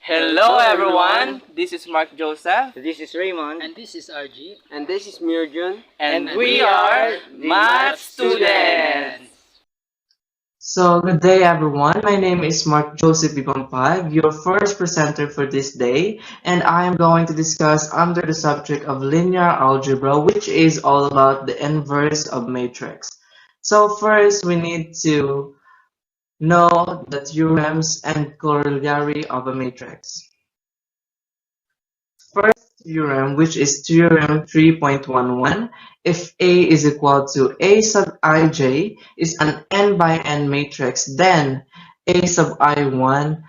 Hello everyone, this is Mark Joseph This is Raymond. And this is RG. And this is Mirjun. and we are Math Students. So, good day everyone. My name is Mark Joseph Ibampag, your first presenter for this day, and I am going to discuss under the subject of linear algebra, which is all about the inverse of matrix. So, first we need to know the theorems and corollary of a matrix. First theorem, which is theorem 3.11, if A is equal to A sub ij is an n by n matrix, then A sub i1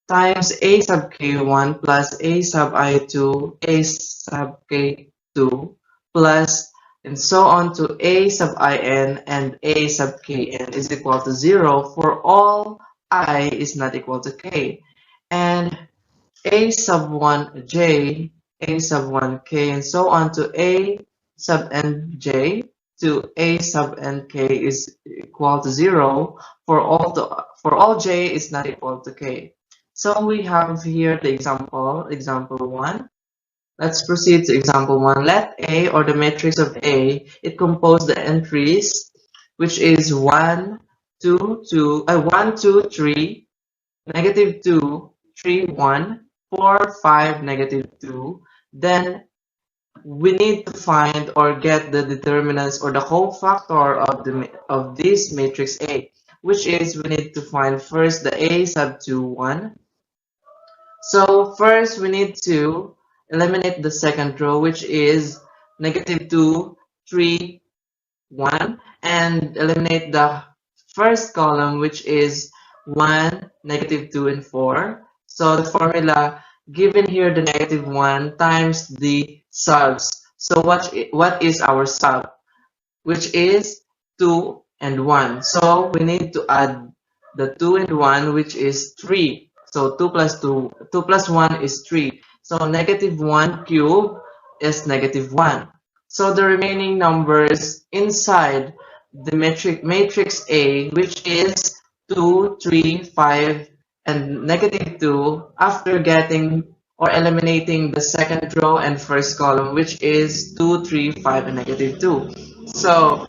times A sub k1 plus A sub i2, A sub k2 plus and so on to A sub in and A sub kn is equal to 0 for all I is not equal to k. And A sub 1j, A sub 1k, and so on to A sub nj to A sub nk is equal to 0 for all j is not equal to k. So we have here the example 1. Let's proceed to example 1. Let A, or the matrix of A, it compose the entries, which is 1, 2, 3, negative 2, 3, 1, 4, 5, negative 2. Then we need to find or get the determinants or the cofactor of this matrix A, which is we need to find first the A sub 2, 1. So first we need to eliminate the second row, which is negative 2, 3, 1, and eliminate the first column, which is 1, negative 2, and 4. So the formula given here, the negative 1 times the subs. So what is our sub? Which is 2 and 1. So we need to add the 2 and 1, which is 3. So 2 plus 1 is 3. So negative 1 cubed is negative 1. So the remaining numbers inside the matrix A, which is 2, 3, 5, and negative 2, after getting or eliminating the second row and first column, which is 2, 3, 5, and negative 2. So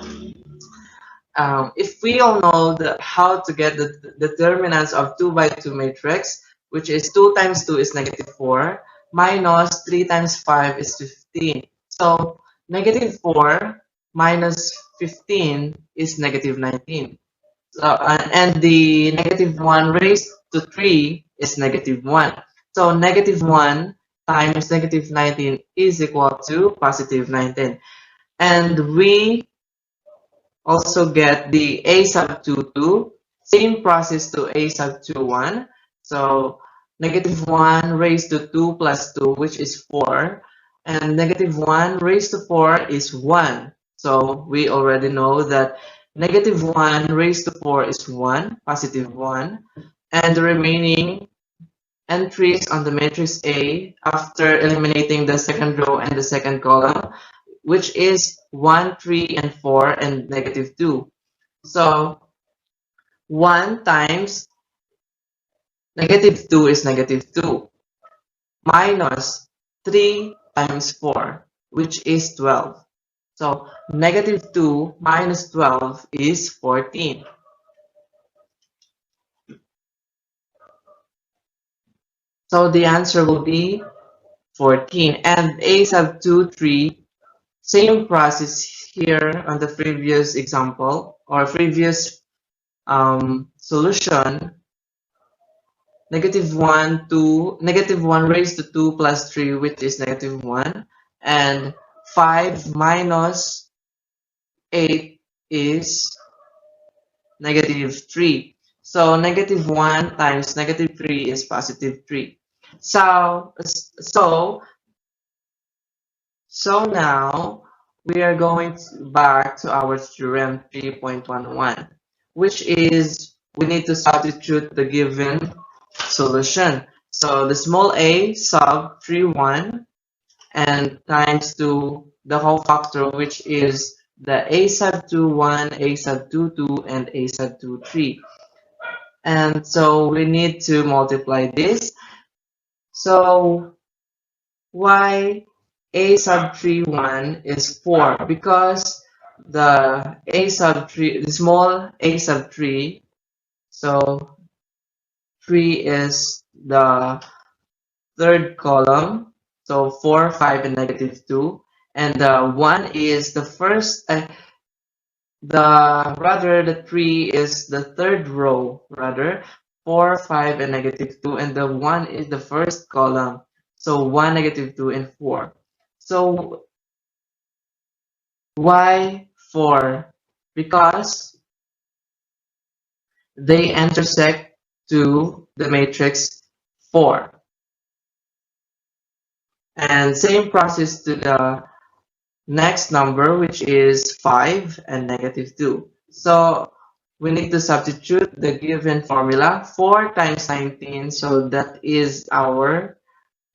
if we all know how to get the determinants of 2 by 2 matrix, which is 2 times 2 is negative 4, minus 3 times 5 is 15. So negative 4 minus 15 is negative 19. So, and the negative 1 raised to 3 is negative 1. So negative 1 times negative 19 is equal to positive 19. And we also get the A sub 2, 2. Same process to A sub 2, 1. So negative 1 raised to 2 plus 2, which is 4. And negative 1 raised to 4 is 1. So we already know that negative 1 raised to 4 is 1, positive 1. And the remaining entries on the matrix A after eliminating the second row and the second column, which is 1, 3, and 4, and negative 2. So 1 times negative 2 is negative 2, minus 3 times 4, which is 12. So negative 2 minus 12 is 14. So the answer will be 14. And A sub 2, 3, same process here on the previous example or previous solution. Negative 1 raised to 2 plus 3, which is negative 1, and 5 minus 8 is negative 3. So negative 1 times negative 3 is positive 3. So now we are going back to our theorem 3.11, which is we need to substitute the given solution. So the small a sub 3, 1 and times to the whole factor, which is the a sub 2, 1, a sub 2, 2, and a sub 2, 3. And so we need to multiply this. So why a sub 3 1 is 4? Because the small a sub 3, so 3 is the third column, so 4, 5, and negative 2, and the 1 is the first, the 3 is the third row, rather, 4, 5, and negative 2, and the 1 is the first column, so 1, negative 2, and 4. So why 4? Because they intersect to the matrix 4. And same process to the next number, which is 5 and negative 2. So we need to substitute the given formula. 4 times 19, so that is our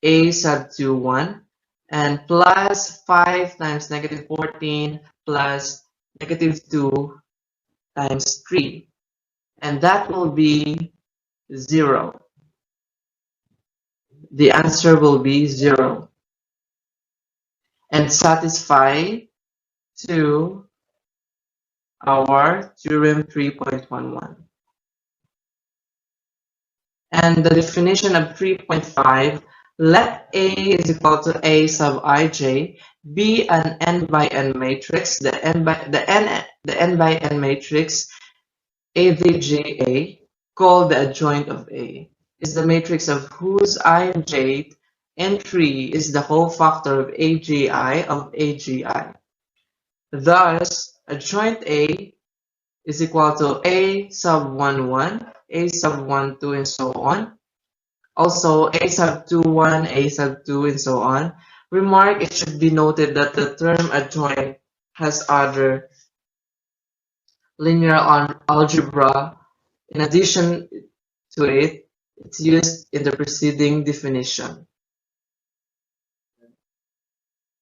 a sub 2 1, and plus 5 times negative 14 plus negative 2 times 3, and that will be 0. The answer will be 0 and satisfy to our theorem 3.11. And the definition of 3.5, let A is equal to A sub ij be an n by n matrix. The n by n matrix AVJA, called the adjoint of A, is the matrix of whose ij entry is the whole factor of AGI of AGI. Thus, adjoint A is equal to A sub 1 1, A sub 1 2, and so on. Also, A sub 2 1, A sub 2, and so on. Remark, it should be noted that the term adjoint has other linear algebra. In addition to it, it's used in the preceding definition.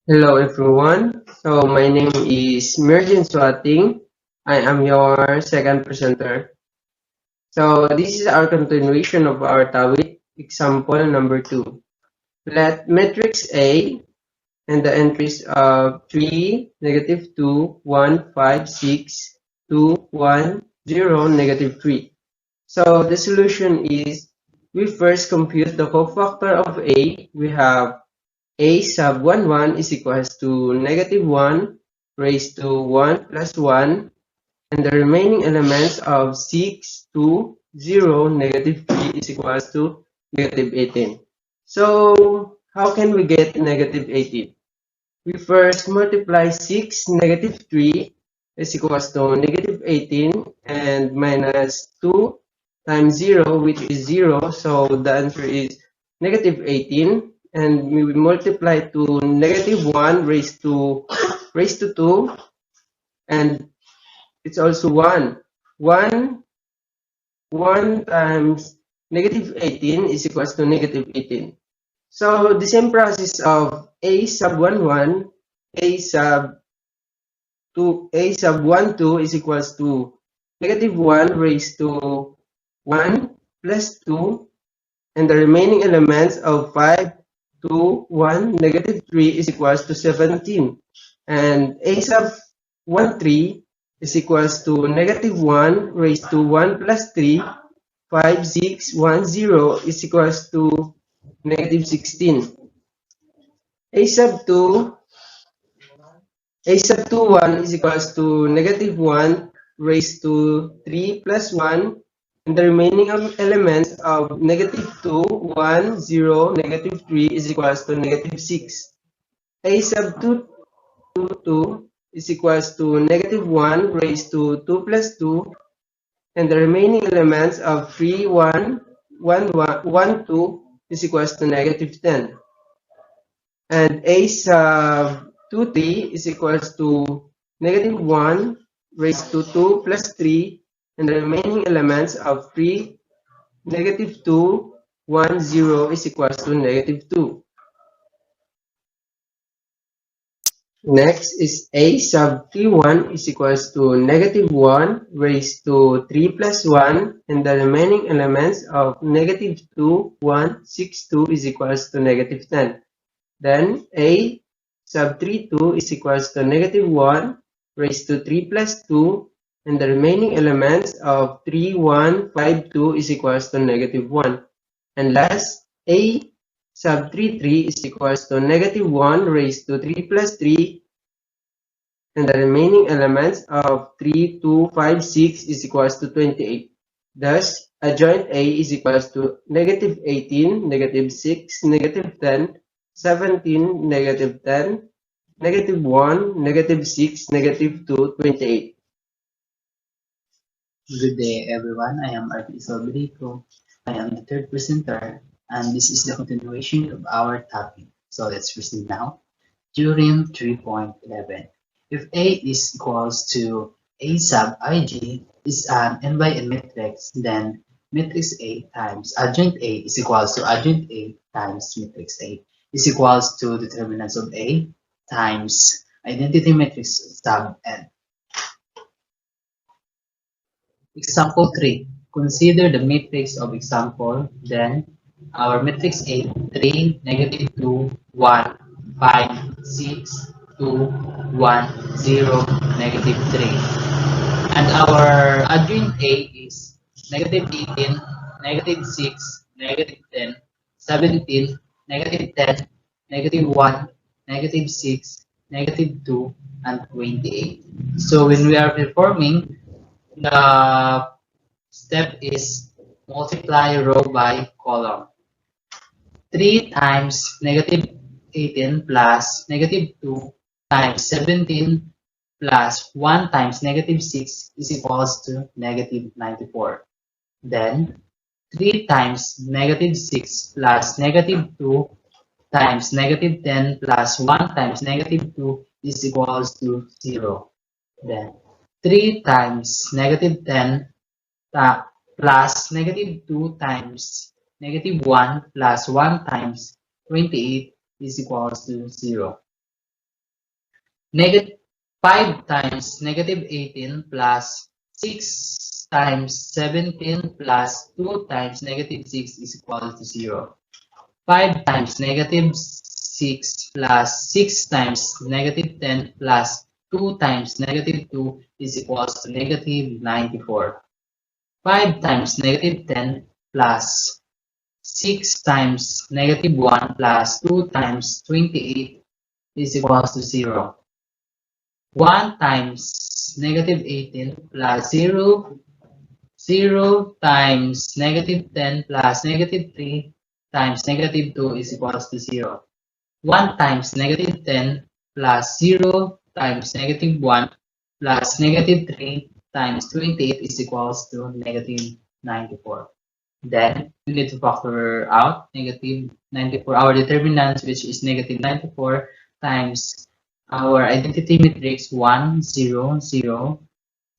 Hello everyone. So my name is Mirjin Swating. I am your second presenter. So this is our continuation of our TAWIT example number 2. Let matrix A and the entries of 3, negative 2, 1, 5, 6, 2, 1, 0, negative 3. So the solution is, we first compute the cofactor of A. We have A sub 1 1 is equals to negative 1 raised to 1 plus 1, and the remaining elements of 6, 2, 0, negative 3 is equals to negative 18. So how can we get negative 18? We first multiply 6 negative 3 is equals to negative 18, and minus 2 times 0, which is 0, so the answer is negative 18, and we will multiply to negative 1 raised to 2, and it's also 1. 1 times negative 18 is equals to negative 18. So the same process of A sub 1 1, A sub 1 2 is equals to negative 1 raised to 1 plus 2, and the remaining elements of 5, 2, 1, negative 3 is equals to 17. And A sub 1 3 is equals to negative 1 raised to 1 plus 3, 5, 6, 1, 0 is equals to negative 16. A sub 2 1 is equals to negative 1 raised to 3 plus 1, and the remaining elements of negative 2, 1, 0, negative 3 is equals to negative 6. A sub 2 is equals to negative 1 raised to 2 plus 2, and the remaining elements of 3, 1, 2 is equals to negative 10. And A sub 2 3 is equals to negative 1 raised to 2 plus 3, and the remaining elements of 3, negative 2, 1, 0 is equals to negative 2. Next is A sub T1 is equals to negative 1 raised to 3 plus 1, and the remaining elements of negative 2, 1, 6, 2 is equals to negative 10. Then A sub 3 2 is equals to negative 1 raised to 3 plus 2, and the remaining elements of 3, 1, 5, 2 is equals to negative 1. And last, A sub 3 3 is equals to negative 1 raised to 3 plus 3, and the remaining elements of 3, 2, 5, 6 is equals to 28. Thus, adjoint A is equals to negative 18, negative 6, negative 10, 17, negative 10, negative 1, negative 6, negative 2, 28. Good day, everyone. I am Artiso Berico. I am the third presenter, and this is the continuation of our topic. So let's proceed now. Theorem 3.11. If A is equals to A sub ij is an n by n matrix, then matrix A times adjoint A is equals to adjoint A times matrix A is equals to determinants of A times identity matrix sub n. Example 3. Consider the matrix of example, then our matrix A 3, negative 2, 1, 5, 6, 2, 1, 0, negative 3. And our adjoint A is negative 18, negative 6, negative 10, 17, negative 10, negative 1, negative 6, negative 2, and 28. So when we are performing, the step is multiply row by column. 3 times negative 18 plus negative 2 times 17 plus 1 times negative 6 is equals to negative 94. Then 3 times negative 6 plus negative 2 times negative 10 plus 1 times negative 2 is equals to 0. Then 3 times negative 10 plus negative 2 times negative 1 plus 1 times 28 is equals to 0. Negative 5 times negative 18 plus 6 times 17 plus 2 times negative 6 is equal to 0. 5 times negative 6 plus 6 times negative 10 plus 2 times negative 2 is equals to negative 94. 5 times negative 10 plus 6 times negative 1 plus 2 times 28 is equals to 0. 1 times negative 18 plus 0, 0 times negative 10 plus negative 3 times negative 2 is equals to 0. 1 times negative 10 plus 0 times negative 1 plus negative 3 times 28 is equals to negative 94. Then we need to factor out negative 94, our determinants, which is negative 94 times our identity matrix 1, 0, 0,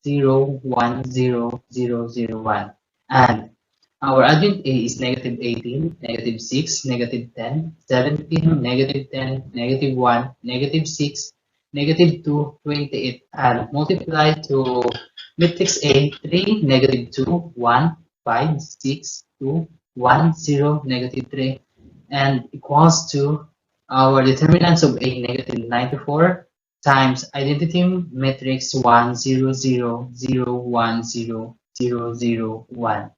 0, 1, 0, 0, 0, 1. And our adjoint A is negative 18, negative 6, negative 10, 17, negative 10, negative 1, negative 6, negative 2, 28, and multiply to matrix A 3, negative 2, 1, 5, 6, 2, 1, 0, negative 3, and equals to our determinants of A negative 94 times identity matrix 1, 0, 0, 0, 1, 0, 0, 0, 1.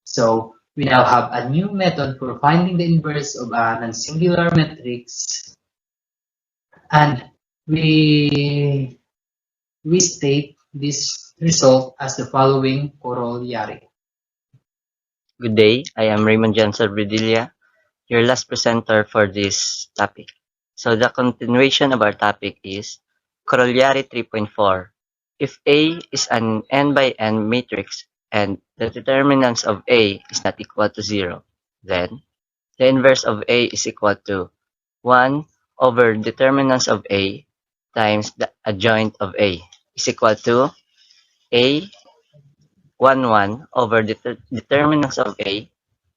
So we now have a new method for finding the inverse of a non-singular matrix, and we state this result as the following corollary. Good day, I am Raymond Janser Bredilla, your last presenter for this topic. So the continuation of our topic is Corollary 3.4. If A is an n by n matrix and the determinants of A is not equal to 0, then the inverse of A is equal to 1 over determinants of A times the adjoint of A is equal to A 1, 1 over the determinants of A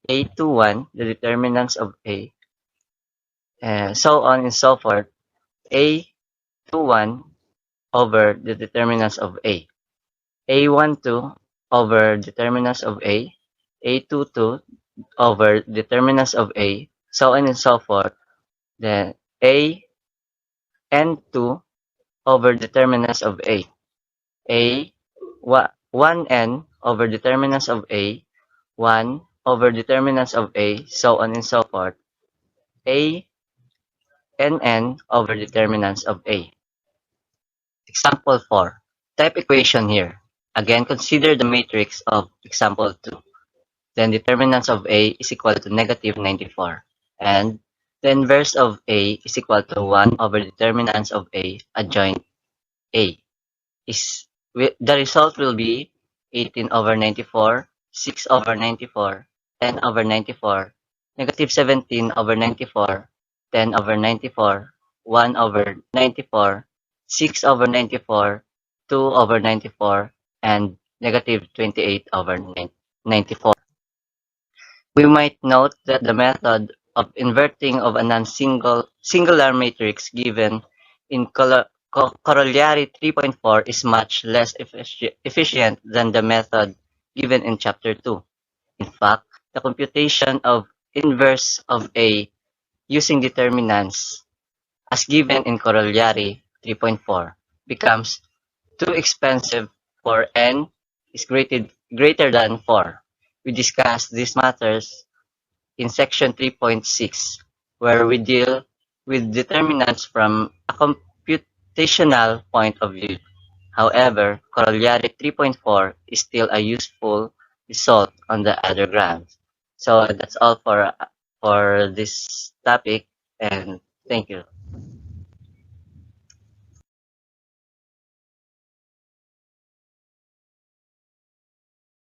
2, 1, the determinants of A, and so on and so forth. A A21 over the determinants of A12 over determinants of A22 over determinants of A, so on and so forth. Then AN2 over determinants of A1N over determinants of A1 over determinants of A, so on and so forth. ANN over determinants of A. Example 4. Type equation here. Again, consider the matrix of example 2. Then determinants of A is equal to negative 94. And the inverse of A is equal to 1 over determinants of A adjoint A. The result will be 18 over 94, 6 over 94, 10 over 94, negative 17 over 94, 10 over 94, 1 over 94, 6 over 94, 2 over 94, and negative 28 over 94. We might note that the method of inverting of a singular matrix given in Corollary 3.4 is much less efficient than the method given in Chapter 2. In fact, the computation of inverse of A using determinants as given in Corollary 3.4 becomes too expensive for n is greater than 4. We discussed these matters in section 3.6, where we deal with determinants from a computational point of view. However, Corollary 3.4 is still a useful result on the other grounds. So that's all for this topic, and thank you.